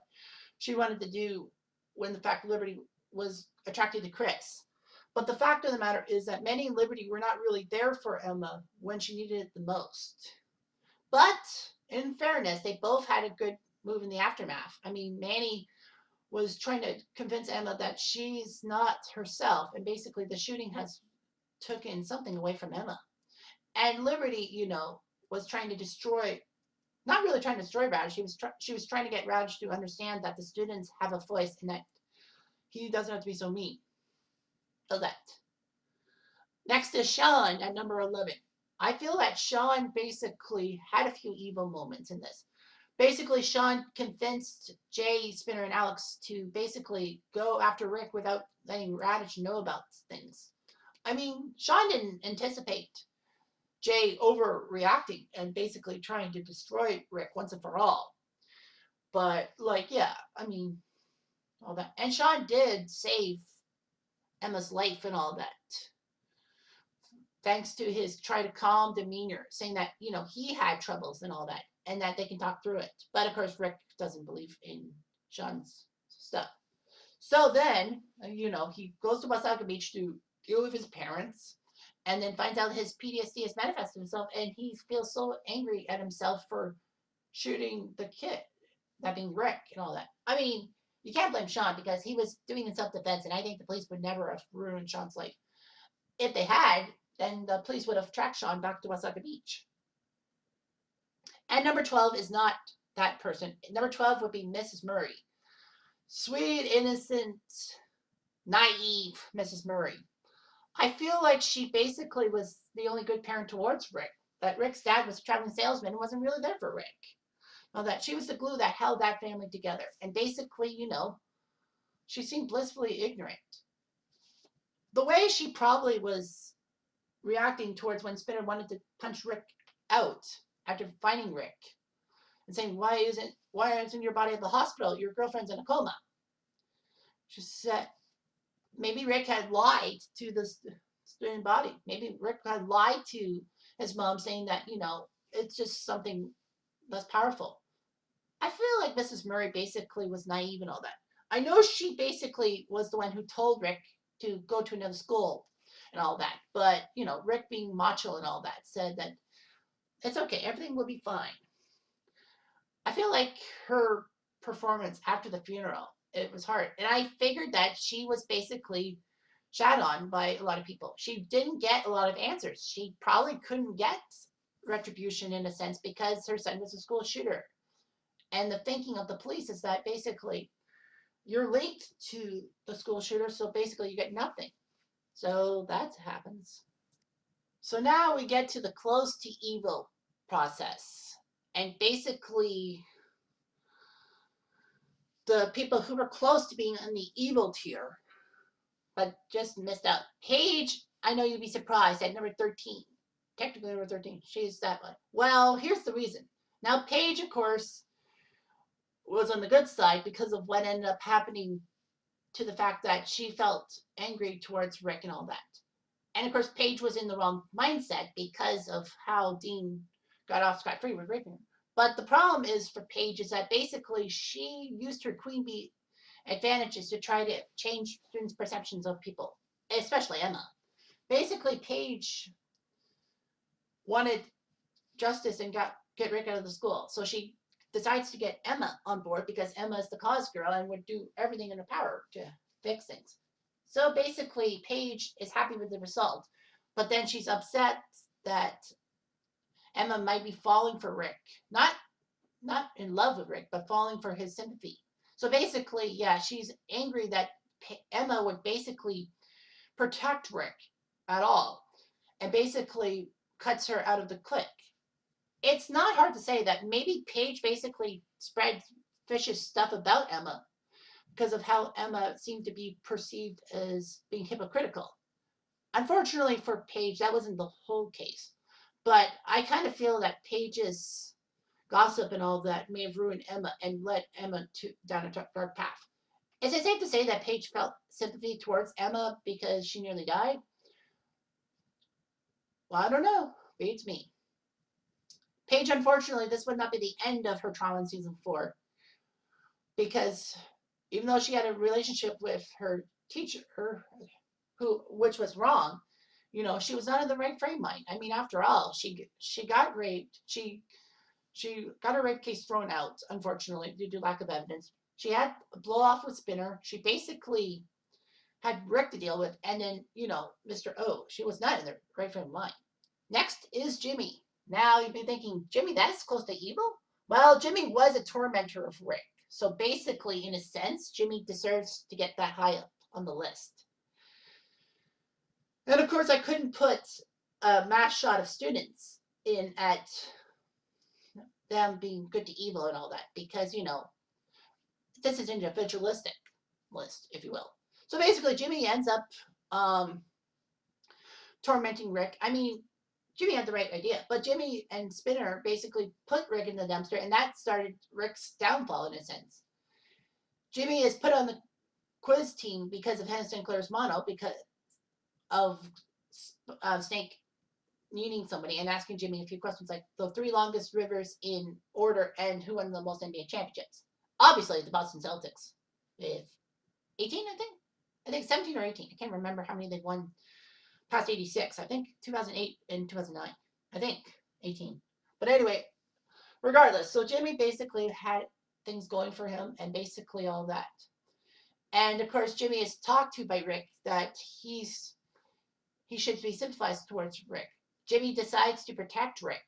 she wanted to do when the fact Liberty was attracted to Chris. But the fact of the matter is that Manny and Liberty were not really there for Emma when she needed it the most. But in fairness, they both had a good move in the aftermath. I mean, Manny was trying to convince Emma that she's not herself, and basically the shooting has taken something away from Emma. And Liberty, was trying to destroy, not really trying to destroy Radish. She was trying to get Radish to understand that the students have a voice and that he doesn't have to be so mean. So that. Next is Sean at number 11. I feel that Sean basically had a few evil moments in this. Basically, Sean convinced Jay, Spinner, and Alex to basically go after Rick without letting Radish know about things. I mean, Sean didn't anticipate Jay overreacting and basically trying to destroy Rick once and for all. But, all that. And Sean did save Emma's life and all that. Thanks to his try to calm demeanor, saying that, he had troubles and all that, and that they can talk through it. But of course, Rick doesn't believe in Sean's stuff. So then, he goes to Wasaga Beach to deal with his parents, and then finds out his PTSD has manifested himself, and he feels so angry at himself for shooting the kid, that being Rick and all that. I mean, you can't blame Sean because he was doing in self-defense, and I think the police would never have ruined Sean's life. If they had, then the police would have tracked Sean back to Wasaga Beach. And number 12 is not that person. Number 12 would be Mrs. Murray. Sweet, innocent, naive Mrs. Murray. I feel like she basically was the only good parent towards Rick. That Rick's dad was a traveling salesman and wasn't really there for Rick. Now that she was the glue that held that family together. And basically, she seemed blissfully ignorant. The way she probably was reacting towards when Spinner wanted to punch Rick out after finding Rick and saying, why isn't your body at the hospital? Your girlfriend's in a coma. She said, maybe Rick had lied to the student body. Maybe Rick had lied to his mom saying that, it's just something less powerful. I feel like Mrs. Murray basically was naive and all that. I know she basically was the one who told Rick to go to another school and all that. But, Rick being macho and all that said that it's okay. Everything will be fine. I feel like her performance after the funeral, it was hard. And I figured that she was basically shat on by a lot of people. She didn't get a lot of answers. She probably couldn't get retribution in a sense because her son was a school shooter. And the thinking of the police is that basically you're linked to the school shooter, so basically you get nothing. So that happens. So now we get to the close to evil process. And basically the people who were close to being in the evil tier but just missed out. Paige I know you'd be surprised at number 13. Technically number 13. She's that one. Well, here's the reason. Now, Paige, of course, was on the good side because of what ended up happening to the fact that she felt angry towards Rick and all that. And of course, Paige was in the wrong mindset because of how Dean got off scot free with raping him. But the problem is for Paige is that basically she used her queen bee advantages to try to change students' perceptions of people, especially Emma. Basically, Paige wanted justice and get Rick out of the school. So she decides to get Emma on board because Emma is the cause girl and would do everything in her power to fix things. So basically, Paige is happy with the result, but then she's upset that Emma might be falling for Rick, not in love with Rick, but falling for his sympathy. So basically, yeah, she's angry that Emma would basically protect Rick at all, and basically cuts her out of the clique. It's not hard to say that maybe Paige basically spread vicious stuff about Emma because of how Emma seemed to be perceived as being hypocritical. Unfortunately for Paige, that wasn't the whole case. But I kind of feel that Paige's gossip and all that may have ruined Emma and led Emma down a dark path. Is it safe to say that Paige felt sympathy towards Emma because she nearly died? Well, I don't know. Beats me. Paige, unfortunately, this would not be the end of her trauma in season 4 because even though she had a relationship with her teacher, which was wrong, she was not in the right frame of mind. I mean, after all, she got raped. She got her rape case thrown out, unfortunately, due to lack of evidence. She had a blow off with Spinner. She basically had Rick to deal with, and then Mr. O. She was not in the right frame of mind. Next is Jimmy. Now you'd be thinking, Jimmy, that is close to evil? Well, Jimmy was a tormentor of Rick. So basically, in a sense, Jimmy deserves to get that high up on the list. And of course, I couldn't put a mass shot of students in at them being good to evil and all that because, this is an individualistic list, if you will. So basically, Jimmy ends up tormenting Rick. I mean, Jimmy had the right idea, but Jimmy and Spinner basically put Rick in the dumpster, and that started Rick's downfall in a sense. Jimmy is put on the quiz team because of Hannah Sinclair's mono, because of Snake needing somebody and asking Jimmy a few questions like the 3 longest rivers in order and who won the most NBA championships. Obviously, the Boston Celtics with 18, I think 17 or 18. I can't remember how many they've won past 86. I think 2008 and 2009. I think 18. But anyway, regardless, so Jimmy basically had things going for him and basically all that. And of course, Jimmy is talked to by Rick that he should be sympathized towards Rick. Jimmy decides to protect Rick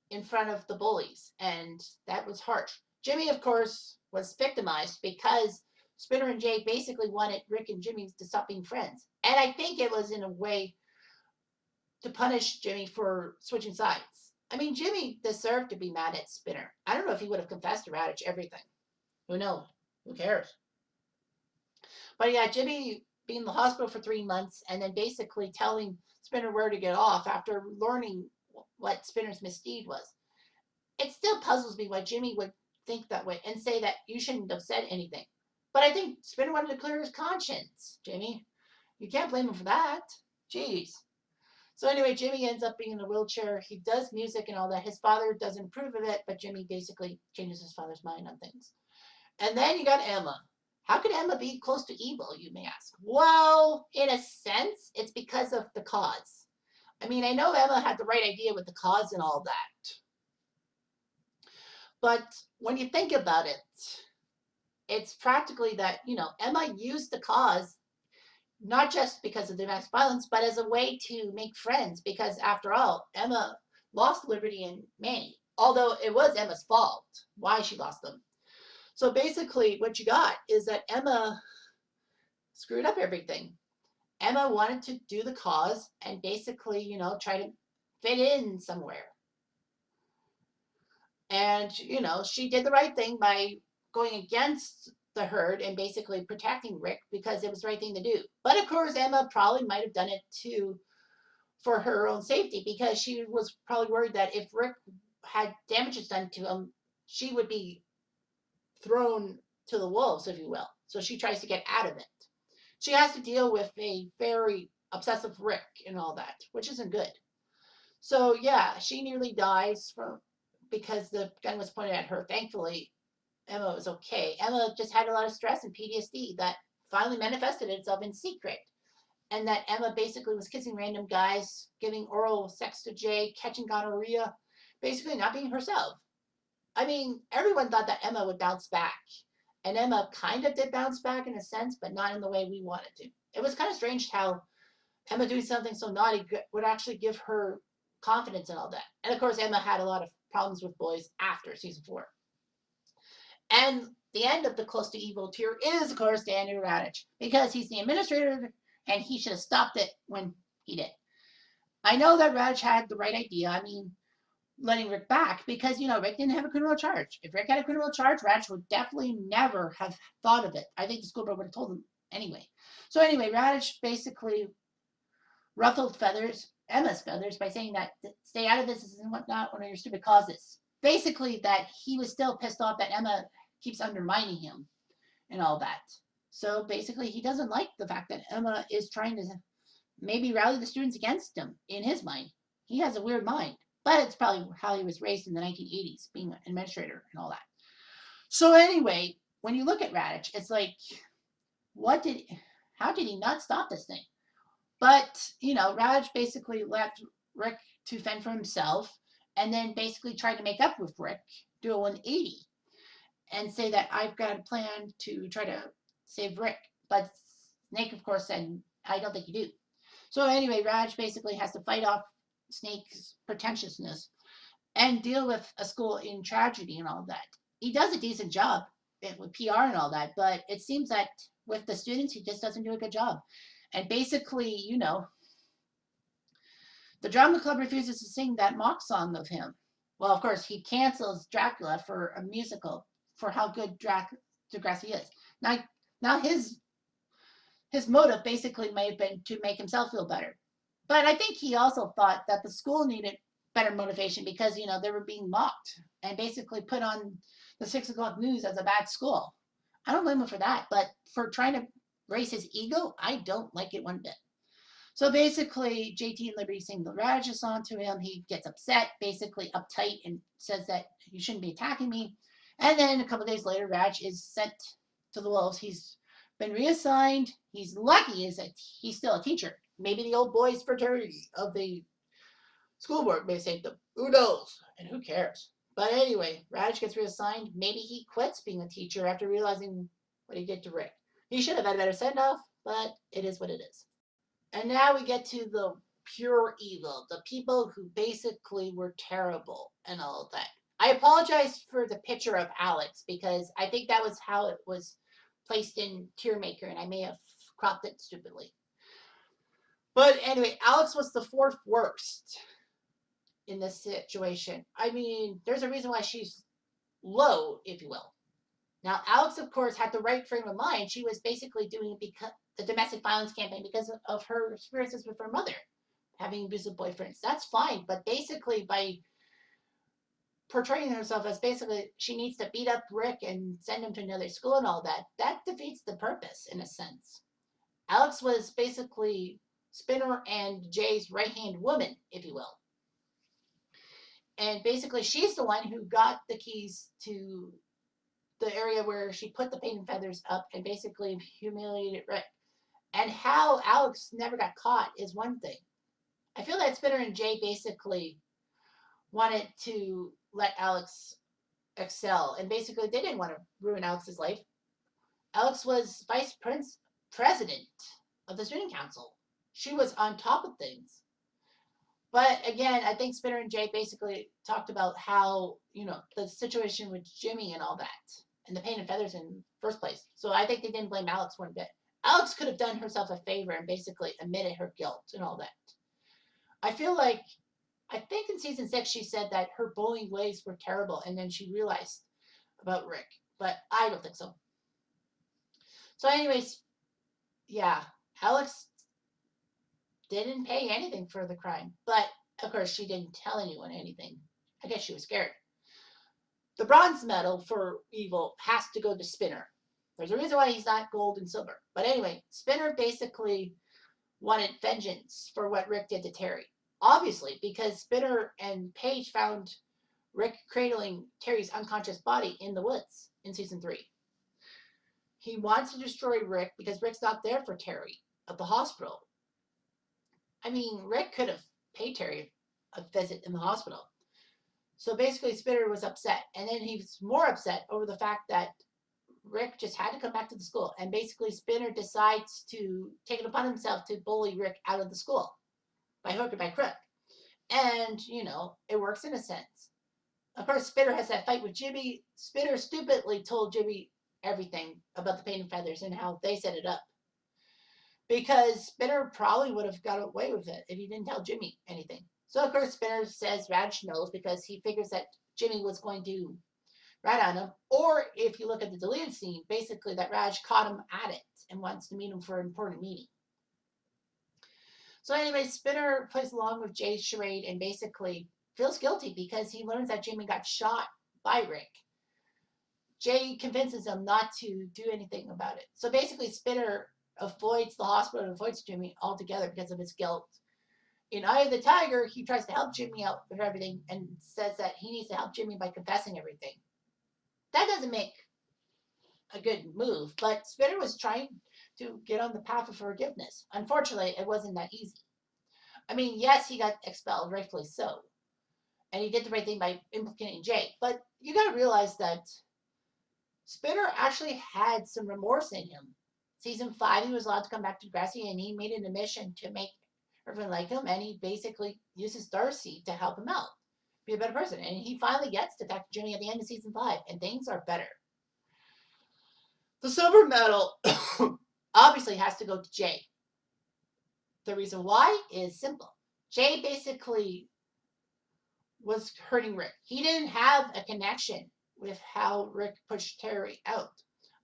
in front of the bullies, and that was harsh. Jimmy, of course, was victimized because Spinner and Jay basically wanted Rick and Jimmy to stop being friends. And I think it was in a way to punish Jimmy for switching sides. I mean, Jimmy deserved to be mad at Spinner. I don't know if he would have confessed or Radich everything. Who knows? Who cares? But yeah, Jimmy being in the hospital for 3 months and then basically telling Spinner where to get off after learning what Spinner's misdeed was. It still puzzles me why Jimmy would think that way and say that you shouldn't have said anything. But I think Spinner wanted to clear his conscience, Jimmy. You can't blame him for that. Jeez. So anyway, Jimmy ends up being in a wheelchair. He does music and all that. His father doesn't approve of it, but Jimmy basically changes his father's mind on things. And then you got Emma. How could Emma be close to evil, you may ask? Well, in a sense, it's because of the cause. I mean, I know Emma had the right idea with the cause and all that. But when you think about it, it's practically that, Emma used the cause not just because of domestic violence, but as a way to make friends. Because after all, Emma lost Liberty and Manny, although it was Emma's fault why she lost them. So basically, what you got is that Emma screwed up everything. Emma wanted to do the cause and basically, try to fit in somewhere. And, she did the right thing by going against the herd and basically protecting Rick because it was the right thing to do. But of course, Emma probably might have done it to for her own safety, because she was probably worried that if Rick had damages done to him, she would be thrown to the wolves, if you will. So she tries to get out of it. She has to deal with a very obsessive Rick and all that, which isn't good. So yeah, she nearly dies from because the gun was pointed at her. Thankfully, Emma was okay. Emma just had a lot of stress and PTSD that finally manifested itself in secret. And that Emma basically was kissing random guys, giving oral sex to Jay, catching gonorrhea, basically not being herself. I mean, everyone thought that Emma would bounce back. And Emma kind of did bounce back in a sense, but not in the way we wanted to. It was kind of strange how Emma doing something so naughty would actually give her confidence and all that. And of course, Emma had a lot of problems with boys after season 4. And the end of the Close to Evil tier is, of course, Daniel Radich, because he's the administrator and he should have stopped it when he did. I know that Radich had the right idea. I mean, letting Rick back because, Rick didn't have a criminal charge. If Rick had a criminal charge, Radich would definitely never have thought of it. I think the school board would have told him anyway. So anyway, Radich basically ruffled Emma's feathers by saying that stay out of this and whatnot, one of your stupid causes. Basically, that he was still pissed off that Emma keeps undermining him and all that. So basically, he doesn't like the fact that Emma is trying to maybe rally the students against him in his mind. He has a weird mind, but it's probably how he was raised in the 1980s, being an administrator and all that. So anyway, when you look at Radich, it's like, how did he not stop this thing? But, Radich basically left Rick to fend for himself and then basically tried to make up with Rick, do a 180, and say that I've got a plan to try to save Rick. But Snake, of course, said, I don't think you do. So anyway, Raj basically has to fight off Snake's pretentiousness and deal with a school in tragedy and all that. He does a decent job with PR and all that, but it seems that with the students, he just doesn't do a good job. And basically, the drama club refuses to sing that mock song of him. Well, of course, he cancels Dracula for a musical for how good Degrassi is. Now his motive basically may have been to make himself feel better. But I think he also thought that the school needed better motivation because, they were being mocked and basically put on the 6 o'clock news as a bad school. I don't blame him for that, but for trying to raise his ego, I don't like it one bit. So basically, JT and Liberty sing the Radich song to him. He gets upset, basically uptight, and says that you shouldn't be attacking me. And then a couple days later, Radich is sent to the wolves. He's been reassigned. He's lucky is that he's still a teacher. Maybe the old boys fraternity of the school board may say them. Who knows? And who cares? But anyway, Radich gets reassigned. Maybe he quits being a teacher after realizing what he did to Rick. He should have had a better send-off, but it is what it is. And now we get to the pure evil, the people who basically were terrible and all that. I apologize for the picture of Alex because I think that was how it was placed in TierMaker and I may have cropped it stupidly. But anyway, Alex was the 4th worst in this situation. I mean, there's a reason why she's low, if you will. Now, Alex, of course, had the right frame of mind. She was basically doing it because the domestic violence campaign because of her experiences with her mother, having abusive boyfriends. That's fine, but basically by portraying herself as basically she needs to beat up Rick and send him to another school and all that, that defeats the purpose in a sense. Alex was basically Spinner and Jay's right-hand woman, if you will. And basically she's the one who got the keys to the area where she put the paint and feathers up and basically humiliated Rick. And how Alex never got caught is one thing. I feel that Spinner and Jay basically wanted to let Alex excel. And basically they didn't want to ruin Alex's life. Alex was vice president of the student council. She was on top of things. But again, I think Spinner and Jay basically talked about how, the situation with Jimmy and all that. And the paint and feathers in the first place. So I think they didn't blame Alex one bit. Alex could have done herself a favor and basically admitted her guilt and all that. I think in season 6 she said that her bullying ways were terrible and then she realized about Rick. But I don't think so. So anyways, yeah, Alex didn't pay anything for the crime. But, of course, she didn't tell anyone anything. I guess she was scared. The bronze medal for evil has to go to Spinner. There's a reason why he's not gold and silver. But anyway, Spinner basically wanted vengeance for what Rick did to Terry. Obviously, because Spinner and Paige found Rick cradling Terry's unconscious body in the woods in season 3. He wants to destroy Rick because Rick's not there for Terry at the hospital. I mean, Rick could have paid Terry a visit in the hospital. So basically, Spinner was upset. And then he's more upset over the fact that Rick just had to come back to the school. And basically, Spinner decides to take it upon himself to bully Rick out of the school by hook or by crook. And, it works in a sense. Of course, Spinner has that fight with Jimmy. Spinner stupidly told Jimmy everything about the paint and feathers and how they set it up. Because Spinner probably would have got away with it if he didn't tell Jimmy anything. So, of course, Spinner says Raj knows because he figures that Jimmy was going to rat on him. Or if you look at the deleted scene, basically that Raj caught him at it and wants to meet him for an important meeting. So anyway, Spinner plays along with Jay's charade and basically feels guilty because he learns that Jimmy got shot by Rick. Jay convinces him not to do anything about it. So basically, Spinner avoids the hospital and avoids Jimmy altogether because of his guilt. In Eye of the Tiger, he tries to help Jimmy out with everything and says that he needs to help Jimmy by confessing everything. That doesn't make a good move, but Spinner was trying to get on the path of forgiveness. Unfortunately, it wasn't that easy. I mean, yes, he got expelled, rightfully so. And he did the right thing by implicating Jay. But you got to realize that Spinner actually had some remorse in him. Season 5, he was allowed to come back to Degrassi, and he made it a mission to make everyone like him, and he basically uses Darcy to help him out, be a better person. And he finally gets to talk to Jimmy at the end of season 5, and things are better. The silver medal obviously has to go to Jay. The reason why is simple. Jay basically was hurting Rick. He didn't have a connection with how Rick pushed Terry out.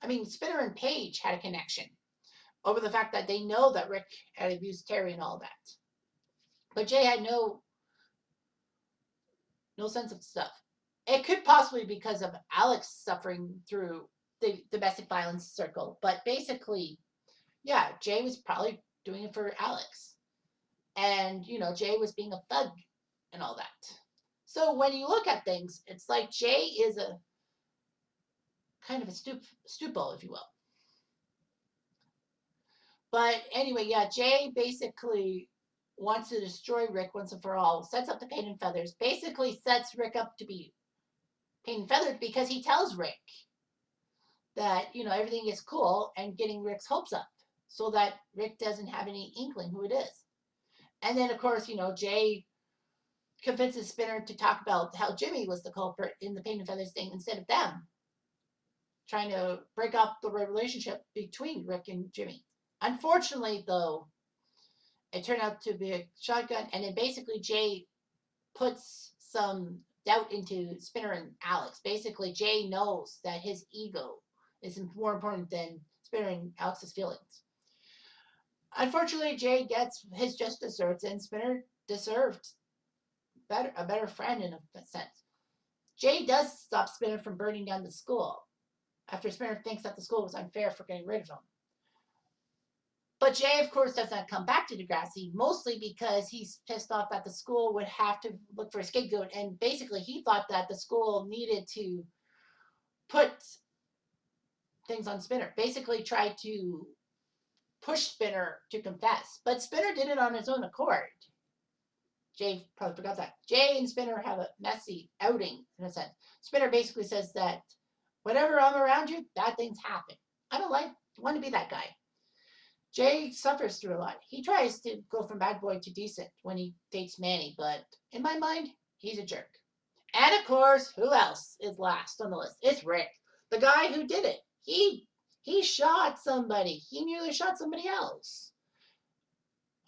I mean, Spinner and Paige had a connection over the fact that they know that Rick had abused Terry and all that. But Jay had no sense of stuff. It could possibly be because of Alex suffering through the domestic violence circle. But basically, yeah, Jay was probably doing it for Alex. And, Jay was being a thug and all that. So when you look at things, it's like Jay is a kind of a stupo, if you will. But anyway, yeah, Jay basically wants to destroy Rick once and for all, sets up the paint and feathers, basically sets Rick up to be paint and feathered because he tells Rick that, everything is cool and getting Rick's hopes up so that Rick doesn't have any inkling who it is. And then, of course, Jay convinces Spinner to talk about how Jimmy was the culprit in the paint and feathers thing instead of them, trying to break up the relationship between Rick and Jimmy. Unfortunately, though, it turned out to be a shotgun, and then basically Jay puts some doubt into Spinner and Alex. Basically, Jay knows that his ego is more important than Spinner and Alex's feelings. Unfortunately, Jay gets his just desserts, and Spinner deserved a better friend in a sense. Jay does stop Spinner from burning down the school after Spinner thinks that the school was unfair for getting rid of him. But Jay, of course, does not come back to Degrassi, mostly because he's pissed off that the school would have to look for a scapegoat. And basically, he thought that the school needed to put things on Spinner. Basically, tried to push Spinner to confess. But Spinner did it on his own accord. Jay probably forgot that. Jay and Spinner have a messy outing, in a sense. Spinner basically says that whenever I'm around you, bad things happen. I don't want to be that guy. Jay suffers through a lot. He tries to go from bad boy to decent when he dates Manny, but in my mind, he's a jerk. And of course, who else is last on the list? It's Rick, the guy who did it. He shot somebody. He nearly shot somebody else.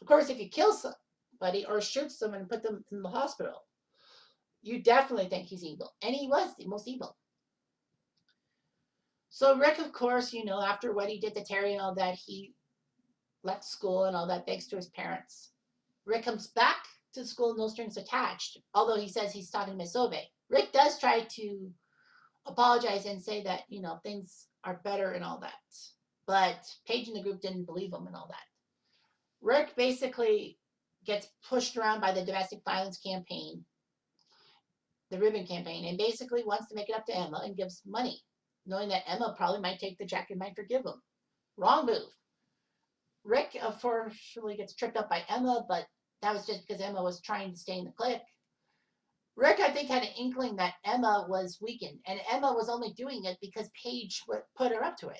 Of course, if you kill somebody or shoot someone and put them in the hospital, you definitely think he's evil. And he was the most evil. So Rick, of course, after what he did to Terry and all that, he left school and all that thanks to his parents. Rick comes back to the school, no strings attached, although he says he's talking to Miss Ove. Rick does try to apologize and say that, things are better and all that. But Paige in the group didn't believe him and all that. Rick basically gets pushed around by the domestic violence campaign, the ribbon campaign, and basically wants to make it up to Emma and gives money, knowing that Emma probably might take the check and might forgive him. Wrong move. Rick, unfortunately, gets tripped up by Emma, but that was just because Emma was trying to stay in the clique. Rick, I think, had an inkling that Emma was weakened, and Emma was only doing it because Paige put her up to it.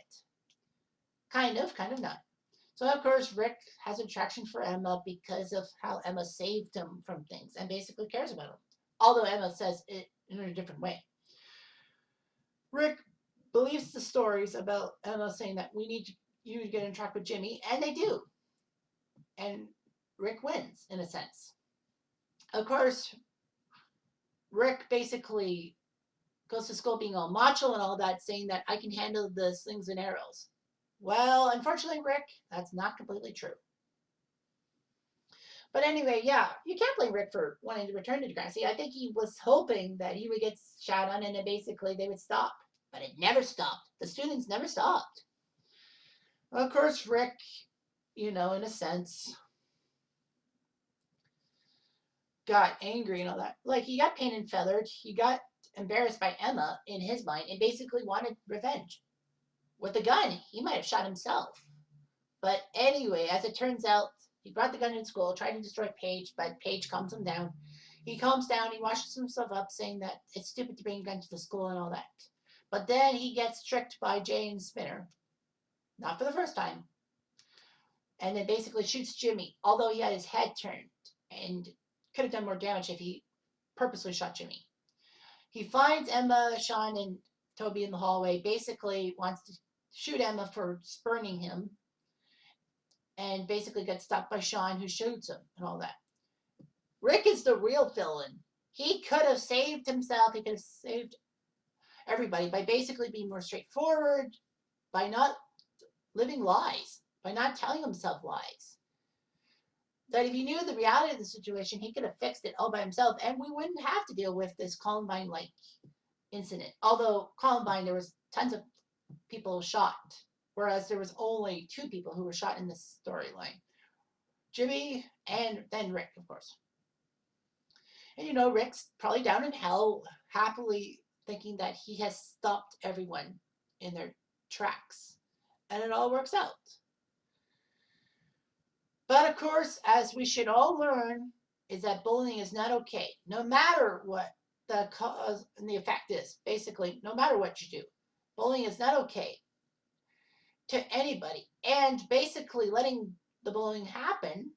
Kind of not. So, of course, Rick has attraction for Emma because of how Emma saved him from things and basically cares about him. Although Emma says it in a different way. Rick believes the stories about Emma saying that we need you to get in track with Jimmy, and they do. And Rick wins, in a sense. Of course, Rick basically goes to school being all macho and all that, saying that I can handle the slings and arrows. Well, unfortunately, Rick, that's not completely true. But anyway, yeah, you can't blame Rick for wanting to return to Degrassi. I think he was hoping that he would get shot on and then basically they would stop. But it never stopped. The students never stopped. Of course, Rick, in a sense, got angry and all that. Like, he got painted and feathered. He got embarrassed by Emma in his mind and basically wanted revenge. With a gun, he might have shot himself. But anyway, as it turns out, he brought the gun in school, tried to destroy Paige, but Paige calms him down. He calms down, he washes himself up, saying that it's stupid to bring a gun to the school and all that. But then he gets tricked by Jane Spinner. Not for the first time. And then basically shoots Jimmy, although he had his head turned and could have done more damage if he purposely shot Jimmy. He finds Emma, Sean, and Toby in the hallway, basically wants to shoot Emma for spurning him, and basically gets stopped by Sean, who shoots him and all that. Rick is the real villain. He could have saved himself. He could have saved everybody by basically being more straightforward, by not living lies, by not telling himself lies. That if he knew the reality of the situation, he could have fixed it all by himself, and we wouldn't have to deal with this Columbine-like incident. Although Columbine, there was tons of people shot, whereas there was only 2 people who were shot in this storyline. Jimmy and then Rick, of course. And Rick's probably down in hell, happily thinking that he has stopped everyone in their tracks. And it all works out. But of course, as we should all learn, is that bullying is not okay. No matter what the cause and the effect is, basically, no matter what you do, bullying is not okay to anybody. And basically letting the bullying happen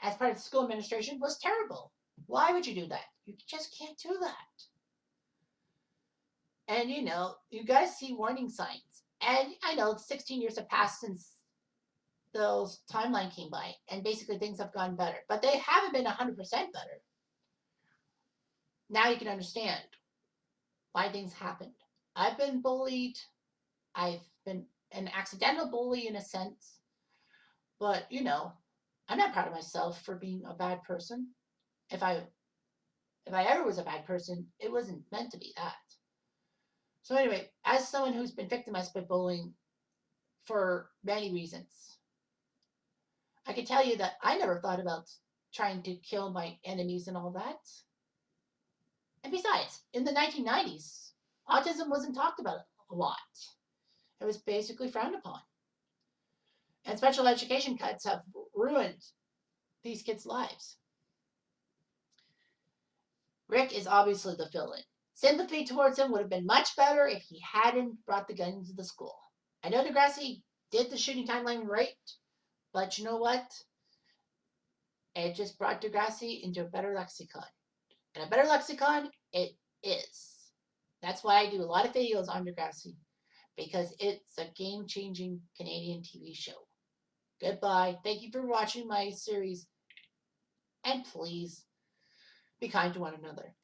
as part of the school administration was terrible. Why would you do that? You just can't do that. And you guys see warning signs. And I know 16 years have passed since those timeline came by, and basically things have gone better. But they haven't been 100% better. Now you can understand why things happened. I've been bullied. I've been an accidental bully in a sense. But, I'm not proud of myself for being a bad person. If I ever was a bad person, it wasn't meant to be that. So anyway, as someone who's been victimized by bullying for many reasons, I can tell you that I never thought about trying to kill my enemies and all that. And besides, in the 1990s, autism wasn't talked about a lot. It was basically frowned upon. And special education cuts have ruined these kids' lives. Rick is obviously the villain. Sympathy towards him would have been much better if he hadn't brought the gun into the school. I know Degrassi did the shooting timeline right, but you know what? It just brought Degrassi into a better lexicon. And a better lexicon, it is. That's why I do a lot of videos on Degrassi, because it's a game-changing Canadian TV show. Goodbye. Thank you for watching my series. And please, be kind to one another.